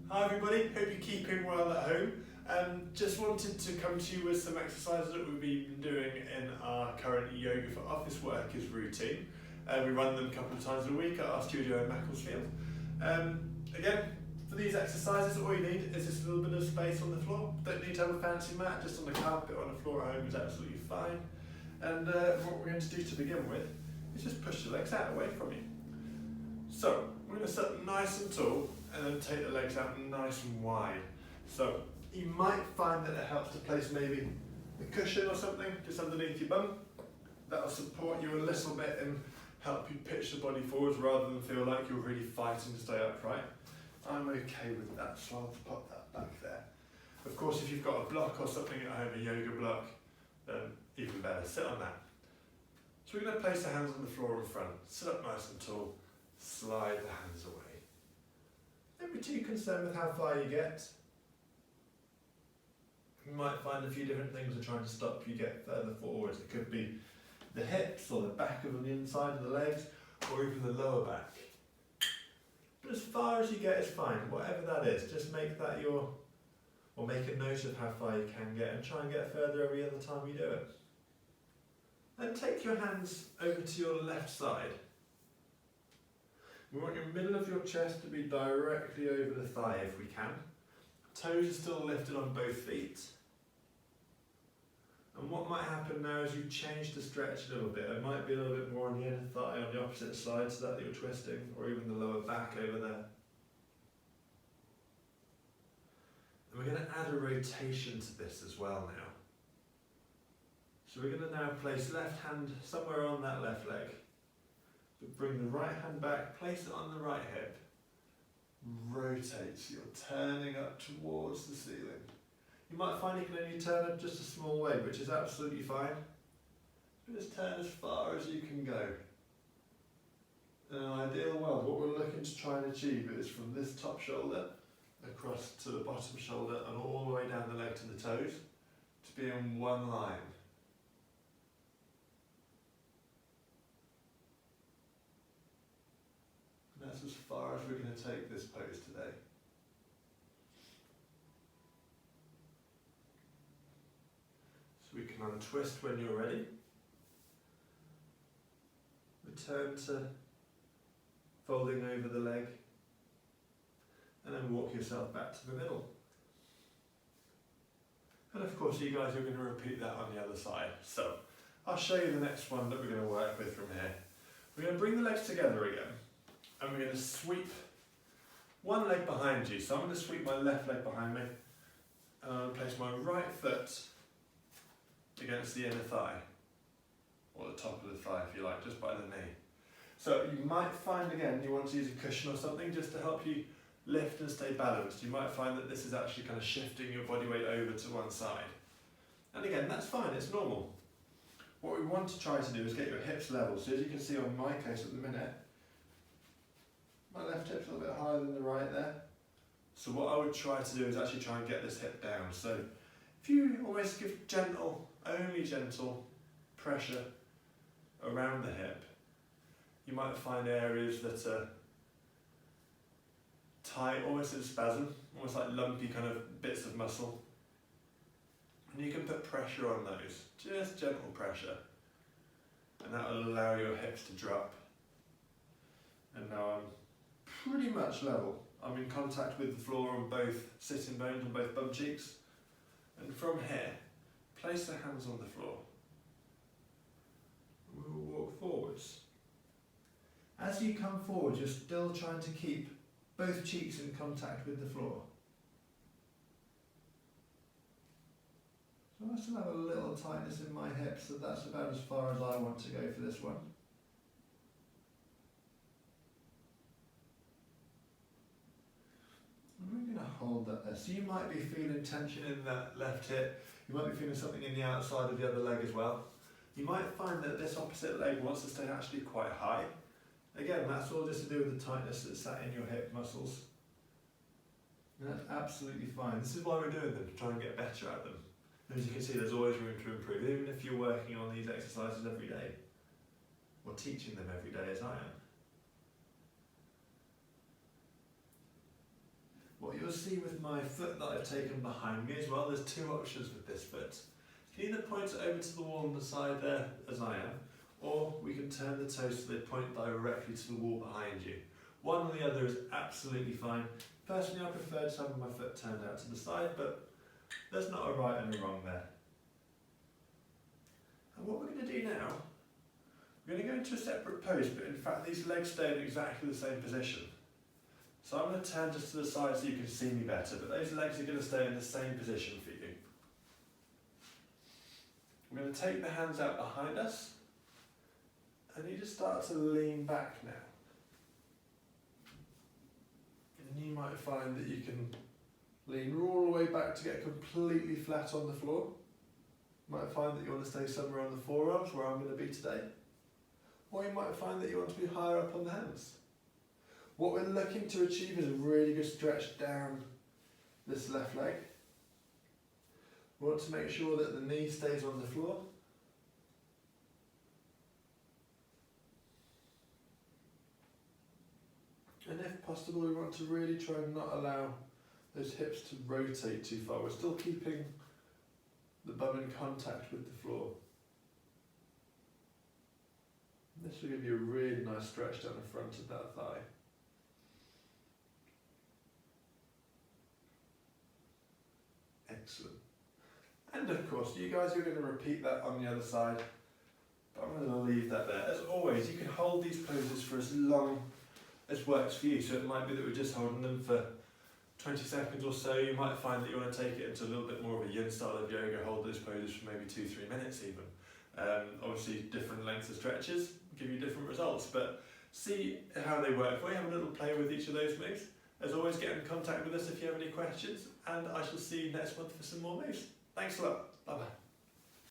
Hi everybody, hope you're keeping well at home. Just wanted to come to you with some exercises that we've been doing in our current Yoga for Office Workers routine. We run them a couple of times a week at our studio in Macclesfield. Again, for these exercises all you need is just a little bit of space on the floor. Don't need to have a fancy mat, just on the carpet or on the floor at home is absolutely fine. And what we're going to do to begin with is just push the legs out away from you. So, we're going to sit up nice and tall and then take the legs out nice and wide. So, you might find that it helps to place maybe a cushion or something just underneath your bum. That'll support you a little bit and help you pitch the body forwards rather than feel like you're really fighting to stay upright. I'm okay with that, so I'll pop that back there. Of course, if you've got a block or something at home, a yoga block, then even better, sit on that. So we're going to place the hands on the floor in front, sit up nice and tall, slide the hands away. Don't be too concerned with how far you get. You might find a few different things are trying to stop you get further forwards. It could be the hips or the back of the inside of the legs or even the lower back. But as far as you get is fine, whatever that is, just make that your, or make a note of how far you can get and try and get further every other time you do it. Then take your hands over to your left side. We want your middle of your chest to be directly over the thigh if we can. Toes are still lifted on both feet. And what might happen now is you change the stretch a little bit. It might be a little bit more on the inner thigh on the opposite side so that you're twisting, or even the lower back over there. And we're going to add a rotation to this as well now. So we're going to now place left hand somewhere on that left leg. But bring the right hand back, place it on the right hip. Rotate, so you're turning up towards the ceiling. You might find you can only turn it just a small way, which is absolutely fine. But just turn as far as you can go. In an ideal world, what we're looking to try and achieve is from this top shoulder across to the bottom shoulder and all the way down the leg to the toes to be in one line. And that's as far as we're going to take this pose today. So we can untwist when you're ready. Return to folding over the leg. And then walk yourself back to the middle. And of course you guys are going to repeat that on the other side. So I'll show you the next one that we're going to work with from here. We're going to bring the legs together again. And we're going to sweep one leg behind you. So I'm going to sweep my left leg behind me. And I'm going to place my right foot against the inner thigh. Or the top of the thigh if you like, just by the knee. So you might find again you want to use a cushion or something just to help you lift and stay balanced. You might find that this is actually kind of shifting your body weight over to one side. And again, that's fine, it's normal. What we want to try to do is get your hips level. So as you can see on my case at the minute, my left hip's a little bit higher than the right there. So what I would try to do is actually try and get this hip down. So if you almost give gentle, only gentle pressure around the hip, you might find areas that are tight, almost in spasm, almost like lumpy kind of bits of muscle. And you can put pressure on those, just gentle pressure. And that will allow your hips to drop. And now I'm pretty much level. I'm in contact with the floor on both sitting bones on both bum cheeks. And from here, place the hands on the floor. We'll walk forwards. As you come forward, you're still trying to keep both cheeks in contact with the floor. So I still have a little tightness in my hips, so that's about as far as I want to go for this one. And we're going to hold that there. So you might be feeling tension in that left hip. You might be feeling something in the outside of the other leg as well. You might find that this opposite leg wants to stay actually quite high. Again, that's all just to do with the tightness that's sat in your hip muscles. And that's absolutely fine. This is why we're doing them, to try and get better at them. And as you can see, there's always room to improve, even if you're working on these exercises every day, or teaching them every day as I am. What you'll see with my foot that I've taken behind me as well, there's two options with this foot. You can either point it over to the wall on the side there, as I am, or we can turn the toes so they point directly to the wall behind you. One or the other is absolutely fine. Personally, I prefer to have my foot turned out to the side, but there's not a right and a wrong there. And what we're going to do now, we're going to go into a separate pose, but in fact these legs stay in exactly the same position. So I'm going to turn just to the side so you can see me better, but those legs are going to stay in the same position for you. We're going to take the hands out behind us, and you just start to lean back now. And you might find that you can lean all the way back to get completely flat on the floor. You might find that you want to stay somewhere on the forearms, where I'm going to be today. Or you might find that you want to be higher up on the hands. What we're looking to achieve is a really good stretch down this left leg. We want to make sure that the knee stays on the floor. And if possible, we want to really try and not allow those hips to rotate too far. We're still keeping the bum in contact with the floor. And this will give you a really nice stretch down the front of that thigh. Excellent. And of course, you guys are going to repeat that on the other side, but I'm going to leave that there. As always, you can hold these poses for as long as works for you. So it might be that we're just holding them for 20 seconds or so. You might find that you want to take it into a little bit more of a yin style of yoga, hold those poses for maybe 2-3 minutes even. Obviously different lengths of stretches give you different results, but see how they work for you. Have a little play with each of those moves. As always, get in contact with us if you have any questions, and I shall see you next month for some more moves. Thanks a lot.